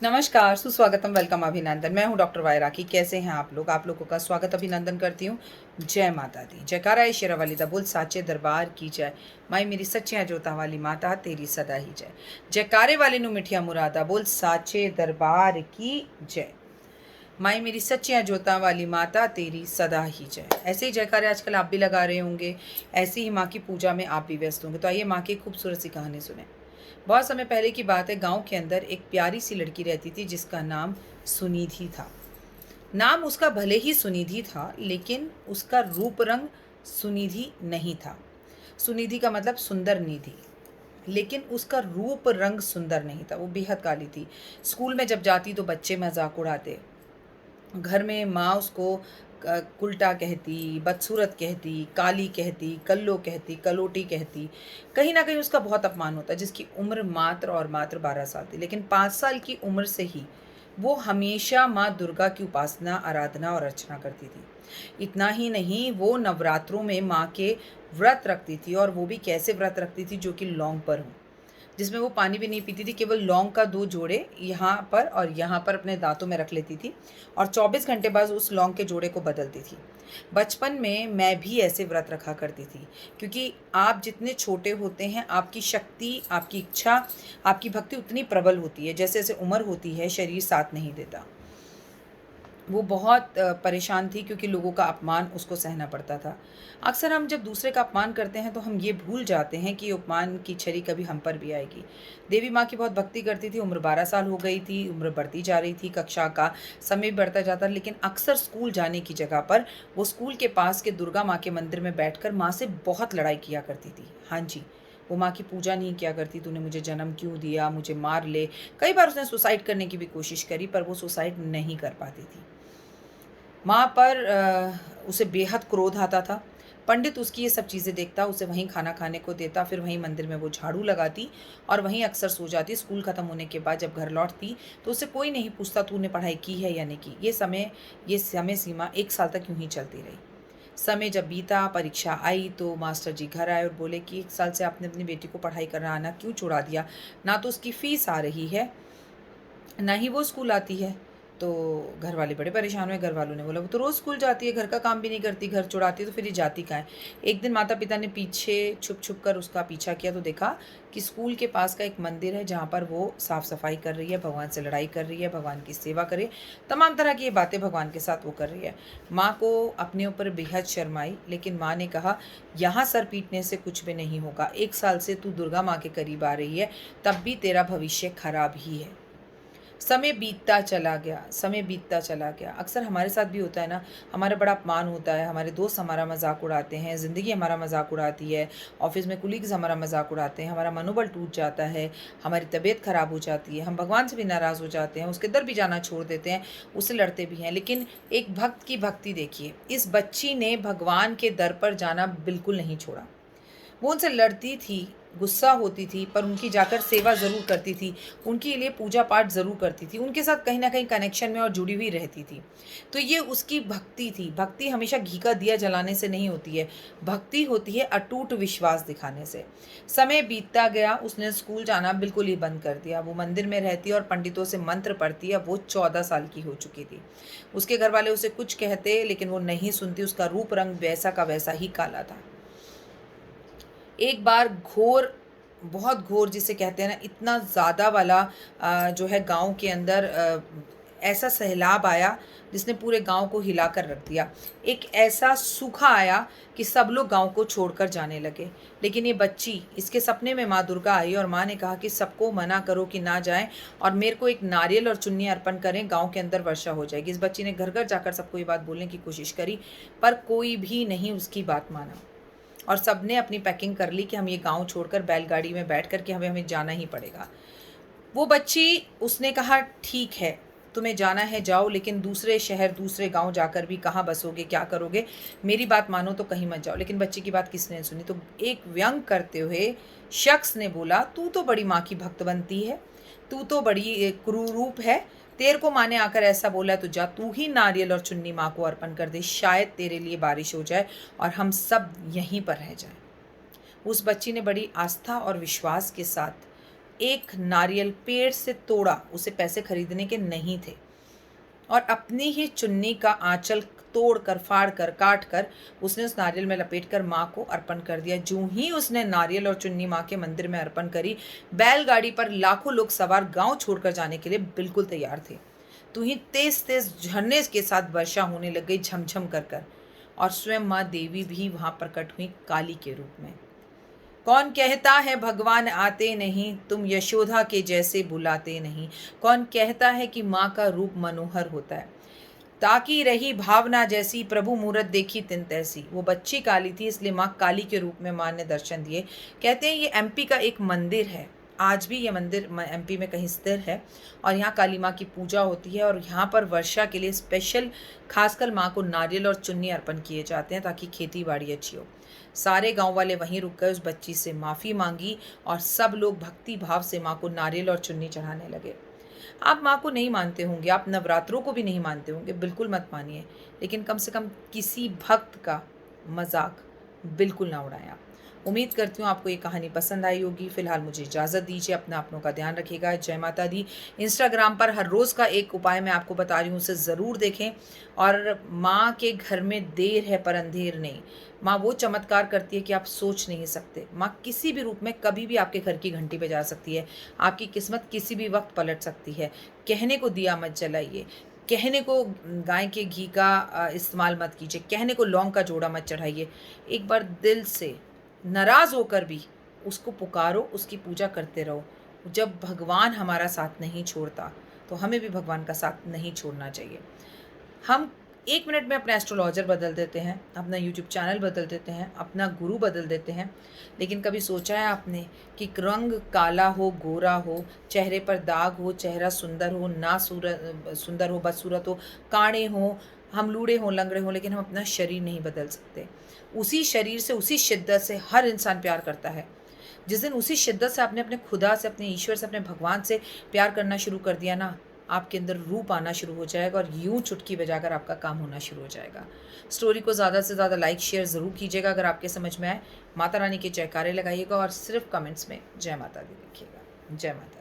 नमस्कार, सुस्वागतम, वेलकम, अभिनंदन। मैं हूं डॉक्टर वायराकी। कैसे हैं आप लोग? आप लोगों का स्वागत अभिनंदन करती हूं। जय माता दी। जयकारा है शेरा वाली दा बोल साचे दरबार की जय। माई मेरी सच्चियां जोता वाली माता तेरी सदा ही जय। जयकारे वाले नु मिठिया मुरादा बोल साचे दरबार की जय। माई मेरी सच्चियां जोता वाली माता तेरी सदा ही जय। ऐसे ही जयकारे आजकल आप भी लगा रहे होंगे, ऐसी ही माँ की पूजा में आप भी व्यस्त होंगे। तो आइए माँ की खूबसूरत सी कहानी सुने। बहुत समय पहले की बात है, गांव के अंदर एक प्यारी सी लड़की रहती थी जिसका नाम सुनिधि था। नाम उसका भले ही सुनिधि था, लेकिन उसका रूप रंग सुनिधि नहीं था। सुनिधि का मतलब सुंदर निधि, लेकिन उसका रूप रंग सुंदर नहीं था। वो बेहद काली थी। स्कूल में जब जाती तो बच्चे मजाक उड़ाते। घर में माँ उसको उल्टा कहती, बदसूरत कहती, काली कहती, कल्लो कहती, कलोटी कहती। कहीं ना कहीं उसका बहुत अपमान होता, जिसकी उम्र मात्र और मात्र 12 साल थी। लेकिन 5 साल की उम्र से ही वो हमेशा माँ दुर्गा की उपासना, आराधना और अर्चना करती थी। इतना ही नहीं, वो नवरात्रों में माँ के व्रत रखती थी, और वो भी कैसे व्रत रखती थी, जो कि लौंग पर हो, जिसमें वो पानी भी नहीं पीती थी। केवल लौंग का 2 जोड़े यहाँ पर और यहाँ पर अपने दांतों में रख लेती थी, और 24 घंटे बाद उस लौंग के जोड़े को बदलती थी। बचपन में मैं भी ऐसे व्रत रखा करती थी, क्योंकि आप जितने छोटे होते हैं, आपकी शक्ति, आपकी इच्छा, आपकी भक्ति उतनी प्रबल होती है। जैसे जैसे उम्र होती है, शरीर साथ नहीं देता। वो बहुत परेशान थी, क्योंकि लोगों का अपमान उसको सहना पड़ता था। अक्सर हम जब दूसरे का अपमान करते हैं तो हम ये भूल जाते हैं कि अपमान की छड़ी कभी हम पर भी आएगी। देवी माँ की बहुत भक्ति करती थी। उम्र 12 साल हो गई थी, उम्र बढ़ती जा रही थी, कक्षा का समय भी बढ़ता जाता, लेकिन अक्सर स्कूल जाने की जगह पर वो स्कूल के पास के दुर्गा माँ के मंदिर में बैठकर माँ से बहुत लड़ाई किया करती थी। हाँ जी, वो माँ की पूजा नहीं किया करती। तूने मुझे जन्म क्यों दिया, मुझे मार ले। कई बार उसने सुसाइड करने की भी कोशिश करी, पर वो सुसाइड नहीं कर पाती थी। माँ पर उसे बेहद क्रोध आता था। पंडित उसकी ये सब चीज़ें देखता, उसे वहीं खाना खाने को देता, फिर वहीं मंदिर में वो झाड़ू लगाती और वहीं अक्सर सो जाती। स्कूल ख़त्म होने के बाद जब घर लौटती तो उससे कोई नहीं पूछता तूने पढ़ाई की है या नहीं की। ये समय सीमा 1 साल तक यूँ ही चलती रही। समय जब बीता, परीक्षा आई, तो मास्टर जी घर आए और बोले कि 1 साल से आपने अपनी बेटी को पढ़ाई करना आना क्यों छुड़ा दिया? ना तो उसकी फ़ीस आ रही है, ना ही वो स्कूल आती है। तो घर वाले बड़े परेशान हुए। घर वालों ने बोला वो तो रोज़ स्कूल जाती है, घर का काम भी नहीं करती, घर छुड़ाती है, तो फिर ये जाती कहाँ है? एक दिन माता पिता ने पीछे छुप छुप कर उसका पीछा किया, तो देखा कि स्कूल के पास का एक मंदिर है, जहाँ पर वो साफ़ सफाई कर रही है, भगवान से लड़ाई कर रही है, भगवान की सेवा करे, तमाम तरह की ये बातें भगवान के साथ वो कर रही है। माँ को अपने ऊपर बेहद शर्म आई, लेकिन माँ ने कहा यहाँ सर पीटने से कुछ भी नहीं होगा। 1 साल से तू दुर्गा माँ के करीब आ रही है, तब भी तेरा भविष्य खराब ही है। समय बीतता चला गया, समय बीतता चला गया। अक्सर हमारे साथ भी होता है ना, हमारा बड़ा अपमान होता है, हमारे दोस्त हमारा मजाक उड़ाते हैं, ज़िंदगी हमारा मजाक उड़ाती है, ऑफिस में कुलीग्स हमारा मजाक उड़ाते हैं, हमारा मनोबल टूट जाता है, हमारी तबीयत खराब हो जाती है, हम भगवान से भी नाराज़ हो जाते हैं, उसके दर भी जाना छोड़ देते हैं, उससे लड़ते भी हैं। लेकिन एक भक्त की भक्ति देखिए, इस बच्ची ने भगवान के दर पर जाना बिल्कुल नहीं छोड़ा। वो उनसे लड़ती थी, गुस्सा होती थी, पर उनकी जाकर सेवा ज़रूर करती थी, उनके लिए पूजा पाठ ज़रूर करती थी, उनके साथ कहीं न कहीं कनेक्शन में और जुड़ी हुई रहती थी। तो ये उसकी भक्ति थी। भक्ति हमेशा घी का दिया जलाने से नहीं होती है, भक्ति होती है अटूट विश्वास दिखाने से। समय बीतता गया, उसने स्कूल जाना बिल्कुल ही बंद कर दिया। वो मंदिर में रहती और पंडितों से मंत्र पढ़ती। अब वो 14 साल की हो चुकी थी। उसके घरवाले उसे कुछ कहते, लेकिन वो नहीं सुनती। उसका रूप रंग वैसा का वैसा ही काला था। एक बार घोर, बहुत घोर जिसे कहते हैं ना, इतना ज़्यादा वाला जो है गाँव के अंदर ऐसा सैलाब आया जिसने पूरे गाँव को हिला कर रख दिया। एक ऐसा सूखा आया कि सब लोग गाँव को छोड़कर जाने लगे। लेकिन ये बच्ची, इसके सपने में माँ दुर्गा आई और माँ ने कहा कि सबको मना करो कि ना जाएं, और मेरे को एक नारियल और चुन्नी अर्पण करें, गाँव के अंदर वर्षा हो जाएगी। इस बच्ची ने घर घर जाकर सबको ये बात बोलने की कोशिश करी, पर कोई भी नहीं उसकी बात माना, और सबने अपनी पैकिंग कर ली कि हम ये गांव छोड़कर बैलगाड़ी में बैठ कर के हमें जाना ही पड़ेगा। वो बच्ची, उसने कहा ठीक है, तुम्हें जाना है जाओ, लेकिन दूसरे शहर, दूसरे गांव जाकर भी कहाँ बसोगे, क्या करोगे? मेरी बात मानो तो कहीं मत जाओ। लेकिन बच्ची की बात किसने सुनी? तो एक व्यंग करते हुए शख्स ने बोला, तू तो बड़ी माँ की भक्त बनती है, तू तो बड़ी क्रूरूप है, तेरे को माँ ने आकर ऐसा बोला है, तो जा तू ही नारियल और चुन्नी माँ को अर्पण कर दे, शायद तेरे लिए बारिश हो जाए और हम सब यहीं पर रह जाएं। उस बच्ची ने बड़ी आस्था और विश्वास के साथ एक नारियल पेड़ से तोड़ा, उसे पैसे खरीदने के नहीं थे, और अपनी ही चुन्नी का आंचल तोड़ कर, फाड़ कर, काट कर उसने उस नारियल में लपेट कर माँ को अर्पण कर दिया। जो ही उसने नारियल और चुन्नी माँ के मंदिर में अर्पण करी, बैलगाड़ी पर लाखों लोग सवार गांव छोड़कर जाने के लिए बिल्कुल तैयार थे। तो ही तेज तेज झरने के साथ वर्षा होने लग गई, झमझम कर, और स्वयं माँ देवी भी वहां प्रकट हुई काली के रूप में। कौन कहता है भगवान आते नहीं, तुम यशोदा के जैसे बुलाते नहीं। कौन कहता है कि माँ का रूप मनोहर होता है। ताकि रही भावना जैसी, प्रभु मूरत देखी तिन तैसी। वो बच्ची काली थी, इसलिए माँ काली के रूप में माँ ने दर्शन दिए। कहते हैं ये एमपी का एक मंदिर है, आज भी ये मंदिर एमपी में कहीं स्थिर है, और यहाँ काली माँ की पूजा होती है। और यहाँ पर वर्षा के लिए स्पेशल खासकर माँ को नारियल और चुन्नी अर्पण किए जाते हैं ताकि खेती बाड़ी अच्छी हो। सारे गांव वाले वहीं रुक गए, उस बच्ची से माफ़ी मांगी, और सब लोग भक्ति भाव से माँ को नारियल और चुन्नी चढ़ाने लगे। आप माँ को नहीं मानते होंगे, आप नवरात्रों को भी नहीं मानते होंगे, बिल्कुल मत मानिए, लेकिन कम से कम किसी भक्त का मजाक बिल्कुल ना उड़ाएं आप। उम्मीद करती हूँ आपको ये कहानी पसंद आई होगी। फिलहाल मुझे इजाज़त दीजिए, अपनों का ध्यान रखिएगा। जय माता दी। इंस्टाग्राम पर हर रोज़ का एक उपाय मैं आपको बता रही हूँ, उसे ज़रूर देखें। और माँ के घर में देर है पर अंधेर नहीं। माँ वो चमत्कार करती है कि आप सोच नहीं सकते। माँ किसी भी रूप में कभी भी आपके घर की घंटी बजा सकती है। आपकी किस्मत किसी भी वक्त पलट सकती है। कहने को दिया मत जलाइए, कहने को गाय के घी का इस्तेमाल मत कीजिए, कहने को लौंग का जोड़ा मत चढ़ाइए। एक बार दिल से नाराज़ होकर भी उसको पुकारो, उसकी पूजा करते रहो। जब भगवान हमारा साथ नहीं छोड़ता तो हमें भी भगवान का साथ नहीं छोड़ना चाहिए। हम 1 मिनट में अपना एस्ट्रोलॉजर बदल देते हैं, अपना यूट्यूब चैनल बदल देते हैं, अपना गुरु बदल देते हैं, लेकिन कभी सोचा है आपने कि रंग काला हो, गोरा हो, चेहरे पर दाग हो, चेहरा सुंदर हो, ना सुंदर हो, बदसूरत हो, काणे हो, हम लूड़े हों, लंगड़े हों, लेकिन हम अपना शरीर नहीं बदल सकते। उसी शरीर से, उसी शिद्दत से हर इंसान प्यार करता है। जिस दिन उसी शिद्दत से आपने अपने खुदा से, अपने ईश्वर से, अपने भगवान से प्यार करना शुरू कर दिया ना, आपके अंदर रूप आना शुरू हो जाएगा, और यूं चुटकी बजाकर आपका काम होना शुरू हो जाएगा। स्टोरी को ज़्यादा से ज़्यादा लाइक शेयर ज़रूर कीजिएगा अगर आपके समझ में आए। माता रानी के जयकारे लगाइएगा, और सिर्फ कमेंट्स में जय माता दी लिखिएगा। जय माता दी।